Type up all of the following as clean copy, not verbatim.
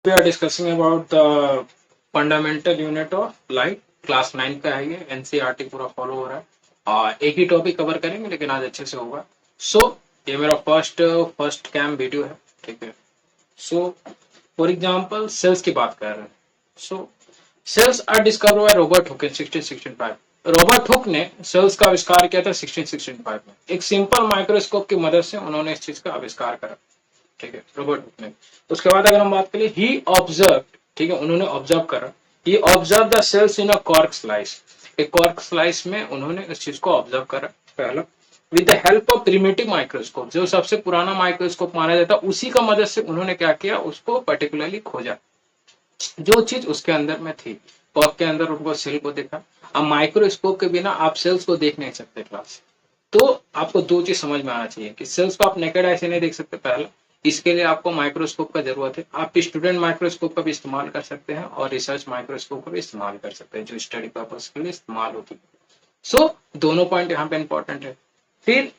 We are discussing about the fundamental unit of light. Class 9 का है ये, NCERT पूरा फॉलो हो रहा है और एक ही टॉपिक कवर करेंगे लेकिन आज अच्छे से होगा। ये मेरा फर्स्ट कैम वीडियो है, ठीक है। फॉर एग्जांपल सेल्स की बात कर रहे हैं। Cells are discovered by Robert Hooke in 1665। Robert Hooke ने सेल्स का आविष्कार किया था 1665 में। एक सिंपल माइक्रोस्कोप की मदद से उन्होंने इस चीज का आविष्कार करा, ठीक है, रॉबर्ट हुक ने। उसके बाद अगर हम बात करें, ही ऑब्जर्व, ठीक है, उन्होंने ऑब्जर्व करा। He observed the cells in a cork slice. एक कॉर्क स्लाइस में उन्होंने इस चीज को ऑब्जर्व करा पहला। With the help of primitive microscope, जो सबसे पुराना माइक्रोस्कोप माना जाता है, उसी का मदद से उन्होंने क्या किया, उसको पर्टिकुलरली खोजा, जो चीज उसके अंदर में थी। कॉर्क के अंदर उनको सेल को देखा। अब माइक्रोस्कोप के बिना आप सेल्स को देख नहीं सकते क्लास। तो आपको दो चीज समझ में आना चाहिए कि सेल्स को आप नेकेड ऐसे नहीं देख सकते पहला, इसके लिए आपको माइक्रोस्कोप का जरूरत है। आप स्टूडेंट माइक्रोस्कोप का भी इस्तेमाल कर सकते हैं और रिसर्च माइक्रोस्कोप का भी इस्तेमाल कर सकते हैं, जो स्टडी पर्पज के लिए इस्तेमाल होती है। दोनों पॉइंट यहाँ पे इंपॉर्टेंट है। फिर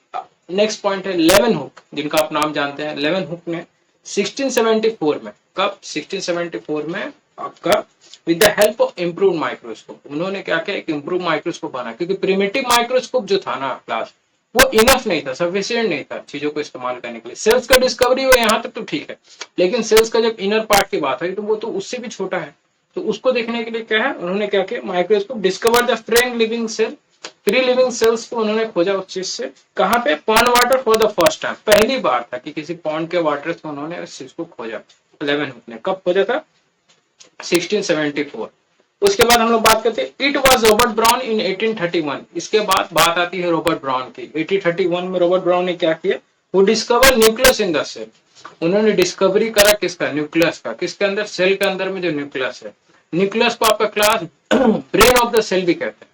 नेक्स्ट पॉइंट है लेवन हुक, जिनका आप नाम जानते हैं। लेवन हुक ने 1674 में, कब, 1674 में आपका with the help of improve microscope, उन्होंने क्या किया, एक इम्प्रूव माइक्रोस्कोप बना। क्योंकि प्रिमिटिव माइक्रोस्कोप जो था ना क्लास, वो इनफ नहीं था, सफिशियंट नहीं था चीजों को इस्तेमाल करने के लिए। सेल्स का डिस्कवरी हो यहाँ तक तो ठीक है, लेकिन सेल्स का जब इनर पार्ट की बात है तो वो तो उससे भी छोटा है। तो उसको देखने के लिए क्या है, उन्होंने क्या किया, microscope discover the free living cell. Free living cells को उन्होंने खोजा उस चीज से। कहाँ पे, pond water for the first time, पहली बार था कि किसी पॉन्ड के वाटर से उन्होंने उस चीज को खोजा। 11 ने कब खोजा था, 1674। उसके बाद हम लोग बात करते हैं, इट वॉज रॉबर्ट ब्राउन इन 1831। इसके बाद बात आती है रॉबर्ट ब्राउन की। 1831 में रॉबर्ट ब्राउन ने क्या किया, वो discover nucleus in the cell. उन्होंने डिस्कवरी करा किसका, न्यूक्लियस का। किसके अंदर, सेल के अंदर में जो न्यूक्लियस है। न्यूक्लियस को आपका class brain of the cell भी कहते हैं,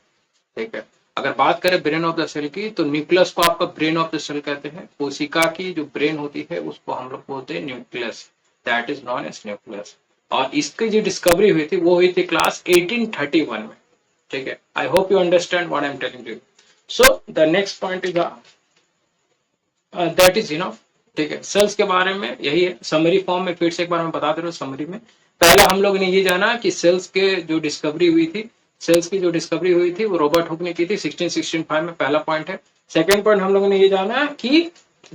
ठीक है। अगर बात करें ब्रेन ऑफ द सेल की, तो न्यूक्लियस को आपका ब्रेन ऑफ द सेल कहते हैं। कोशिका की जो ब्रेन होती है उसको हम लोग बोलते हैं nucleus, that is known as nucleus. और इसकी जो डिस्कवरी हुई थी वो हुई थी क्लास 1831 में, ठीक है। I hope you understand what I am telling you. The next point is that is enough, ठीक है। सेल्स के बारे में यही है, समरी फॉर्म में फिर से एक बार मैं बता दे रहा हूँ। समरी में पहला हम लोग ने ये जाना कि सेल्स के जो डिस्कवरी हुई थी, सेल्स की जो डिस्कवरी हुई थी वो रॉबर्ट हुक ने की थी 1665 में, पहला पॉइंट है। सेकेंड पॉइंट हम लोगों ने ये जाना कि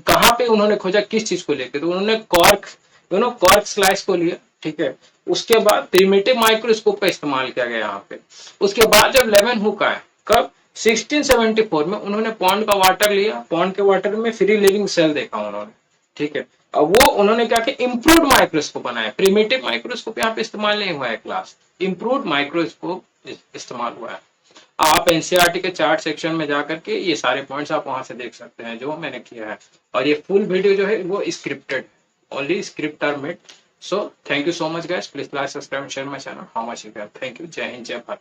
कहाँ पे उन्होंने खोजा, किस चीज को लेकर। तो उन्होंने कॉर्क स्लाइस को लिया, ठीक है। उसके बाद प्रिमिटिव माइक्रोस्कोप का इस्तेमाल किया गया यहाँ पे। उसके बाद जब लेवन हुक आया, कब, 1674 में, उन्होंने पॉन्ड का वाटर लिया। पॉन्ड के वाटर में फ्री लिविंग सेल देखा उन्होंने, ठीक है। अब वो उन्होंने क्या किया, इम्प्रूव्ड माइक्रोस्कोप बनाया। प्रिमिटिव माइक्रोस्कोप यहाँ पे इस्तेमाल नहीं हुआ है क्लास, इम्प्रूव्ड माइक्रोस्कोप इस्तेमाल हुआ है। आप एनसीईआरटी के चार्ट सेक्शन में जाकर के ये सारे पॉइंट्स आप वहां से देख सकते हैं जो मैंने किया है। और ये फुल वीडियो जो है वो scripted, only script are made. So thank you so much guys, please like, subscribe, share my channel how much you can. Thank you, जय हिंद, जय भारत।